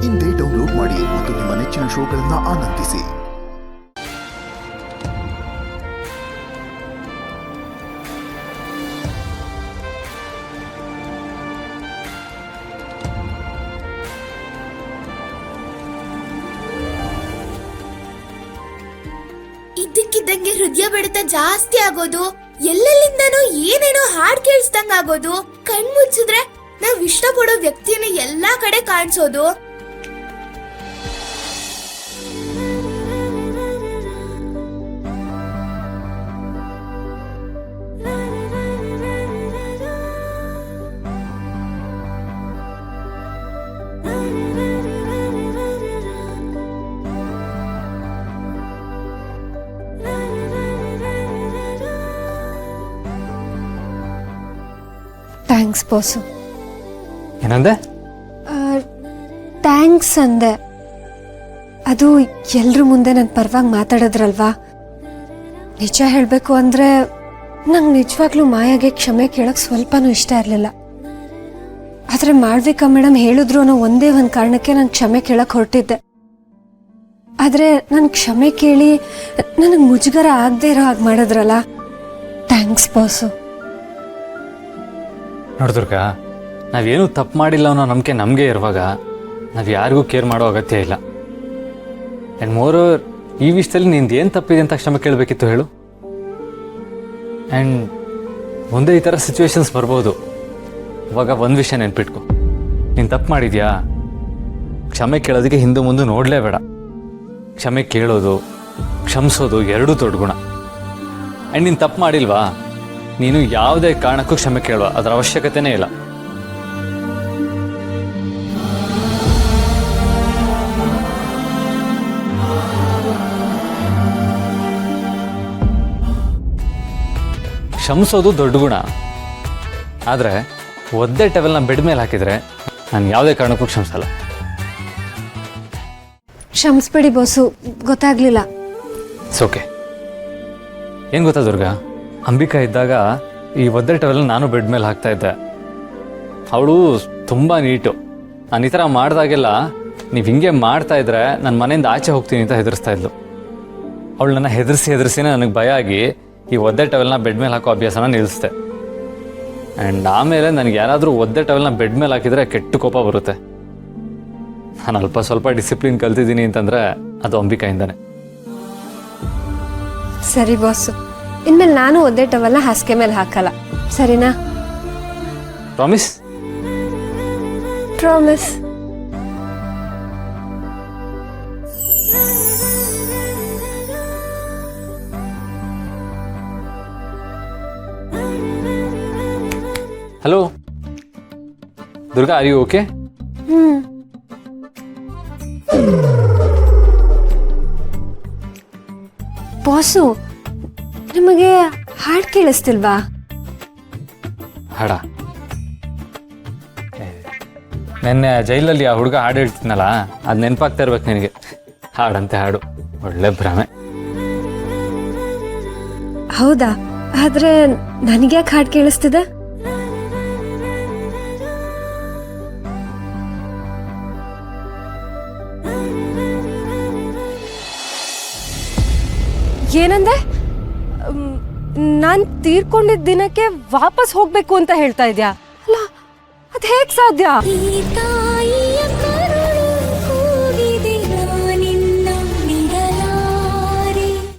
ಇಂದೇ ಡೌನ್ಲೋಡ್ ಮಾಡಿ ಮತ್ತು ನಿಮ್ಮ ನೆಚ್ಚಿನ ಶೋಗಳನ್ನು ಆನಂದಿಸಿ. ಇದ್ದಕ್ಕಿದ್ದಂಗೆ ಹೃದಯ ಬಡಿತ ಜಾಸ್ತಿ ಆಗೋದು, ಎಲ್ಲೆಲ್ಲಿಂದನೂ ಏನೇನೋ ಹಾಡ್ ಕೇಳಿಸ್ದಂಗ ಆಗೋದು, ಕಣ್ ಮುಚ್ಚಿದ್ರೆ ನಾವ್ ಇಷ್ಟಪಡೋ ವ್ಯಕ್ತಿನ ಎಲ್ಲಾ ಕಡೆ ಕಾಣಿಸೋದು. Thanks boss. ಏನಂದೆ? ಥ್ಯಾಂಕ್ಸ್ ಅಂದೆ. ಅದು ಎಲ್ರ ಮುಂದೆ ನನ್ನ ಪರವಾಗಿ ಮಾತಾಡಿದ್ರಲ್ವಾ. ನಿಜ ಹೇಳಬೇಕು ಅಂದರೆ ನಂಗೆ ನಿಜವಾಗ್ಲೂ ಮಾಯಾಗೆ ಕ್ಷಮೆ ಕೇಳಕ್ಕೆ ಸ್ವಲ್ಪನೂ ಇಷ್ಟ ಇರಲಿಲ್ಲ. ಆದರೆ ಮಾಳ್ವಿಕಾ ಮೇಡಮ್ ಹೇಳಿದ್ರು ಅನ್ನೋ ಒಂದೇ ಒಂದು ಕಾರಣಕ್ಕೆ ನಾನು ಕ್ಷಮೆ ಕೇಳಕ್ಕೆ ಹೊರಟಿದ್ದೆ. ಆದರೆ ನಾನು ಕ್ಷಮೆ ಕೇಳಿ ನನಗೆ ಮುಜುಗರ ಆಗದೆ ಇರೋ ಹಾಗೆ ಮಾಡಿದ್ರಲ್ಲ. Thanks boss. ನೋಡಿದ್ರಕ, ನಾವೇನು ತಪ್ಪು ಮಾಡಿಲ್ಲ ಅನ್ನೋ ನಂಬಿಕೆ ನಮಗೆ ಇರುವಾಗ ನಾವು ಯಾರಿಗೂ ಕೇರ್ ಮಾಡೋ ಅಗತ್ಯ ಇಲ್ಲ. ಆ್ಯಂಡ್ ಮೋರ್ ಓವರ್, ಈ ವಿಷಯದಲ್ಲಿ ನಿಂದು ಏನು ತಪ್ಪಿದೆ ಅಂತ ಕ್ಷಮೆ ಕೇಳಬೇಕಿತ್ತು ಹೇಳು. ಆ್ಯಂಡ್ ಮುಂದೆ ಈ ಥರ ಸಿಚುವೇಶನ್ಸ್ ಬರ್ಬೋದು. ಅವಾಗ ಒಂದು ವಿಷಯ ನೆನ್ಪಿಟ್ಕೊ, ನೀನು ತಪ್ಪು ಮಾಡಿದ್ಯಾ, ಕ್ಷಮೆ ಕೇಳೋದಕ್ಕೆ ಹಿಂದೆ ಮುಂದೆ ನೋಡಲೇಬೇಡ. ಕ್ಷಮೆ ಕೇಳೋದು, ಕ್ಷಮಿಸೋದು ಎರಡೂ ದೊಡ್ಡ ಗುಣ. ಆ್ಯಂಡ್ ನೀನು ತಪ್ಪು ಮಾಡಿಲ್ವಾ, ನೀನು ಯಾವುದೇ ಕಾರಣಕ್ಕೂ ಕ್ಷಮೆ ಕೇಳುವ, ಅದರ ಅವಶ್ಯಕತೆನೇ ಇಲ್ಲ. ಕ್ಷಮಿಸೋದು ದೊಡ್ಡ ಗುಣ, ಆದರೆ ಒದ್ದೆ ಟವೆಲ್ನ ಬೆಡ್ ಮೇಲೆ ಹಾಕಿದರೆ ನಾನು ಯಾವುದೇ ಕಾರಣಕ್ಕೂ ಕ್ಷಮಿಸಲ್ಲ. ಕ್ಷಮಿಸ್ಬೇಡಿ ಬಾಸು, ಗೊತ್ತಾಗ್ಲಿಲ್ಲ. ಓಕೆ. ಏನು ಗೊತ್ತಾ ದುರ್ಗಾ, ಅಂಬಿಕಾ ಇದ್ದಾಗ ಈ ಒದ್ದೆ ಟವೆಲ್ನ ನಾನು ಬೆಡ್ ಮೇಲೆ ಹಾಕ್ತಾ ಇದ್ದೆ. ಅವಳು ತುಂಬ ನೀಟು. ನಾನು ಈ ಥರ ಮಾಡಿದಾಗೆಲ್ಲ ನೀವು ಹಿಂಗೆ ಮಾಡ್ತಾ ಇದ್ರೆ ನನ್ನ ಮನೆಯಿಂದ ಆಚೆ ಹೋಗ್ತೀನಿ ಅಂತ ಹೆದರಿಸ್ತಾ ಇದ್ಲು. ಅವಳು ನನ್ನ ಹೆದರಿಸಿನೇ ನನಗೆ ಭಯ ಆಗಿ ಈ ಒದ್ದೆ ಟವೆಲ್ನ ಬೆಡ್ ಮೇಲೆ ಹಾಕೋ ಅಭ್ಯಾಸನ ನಿಲ್ಲಿಸ್ದೆ. ಆ್ಯಂಡ್ ಆಮೇಲೆ ನನಗೆ ಯಾರಾದರೂ ಒದ್ದೆ ಟವೆಲ್ನ ಬೆಡ್ ಮೇಲೆ ಹಾಕಿದರೆ ಕೆಟ್ಟ ಕೋಪ ಬರುತ್ತೆ. ನಾನು ಅಲ್ಪ ಸ್ವಲ್ಪ ಡಿಸಿಪ್ಲಿನ್ ಕಲ್ತಿದ್ದೀನಿ ಅಂತಂದರೆ ಅದು ಅಂಬಿಕಾಯಿಂದಾನೆ. ಸರಿ ಬಾಸು, ಇನ್ಮೇಲೆ ನಾನು ಒದ್ದೆ ಟವಲ್ನ ಹಾಸಿಗೆ ಮೇಲೆ ಹಾಕಲ್ಲ, ಸರಿನಾ? Promise? Promise. Hello Durga, are you okay? Boss, ನಿಮಗೆ ಹಾಡು ಕೇಳಿಸ್ತಿಲ್ವಾ? ಹಾಡ? ನೆನ್ನೆ ಜೈಲಲ್ಲಿ ಆ ಹುಡುಗ ಹಾಡು ಹೇಳ್ತಿದ್ನಲ್ಲ, ಅದು ನೆನಪಾಗ್ತಾ ಇರ್ಬೇಕು ನಿನಗೆ. ಹಾಡಂತೆ ಹಾಡು, ಒಳ್ಳೆ ಭ್ರಮೆ. ಹೌದಾ? ಆದ್ರೆ ನನಗ್ಯಾಕೆ ಹಾಡು ಕೇಳಿಸ್ತಿದೆ? ಏನಂದೆ? ನಾನು ತೀರ್ಕೊಂಡಿದ್ದ ದಿನಕ್ಕೆ ವಾಪಸ್ ಹೋಗ್ಬೇಕು ಅಂತ ಹೇಳ್ತಾ ಇದ್ಯಾ? ಅಲ್ಲ, ಅದು ಹೇಗೆ ಸಾಧ್ಯ?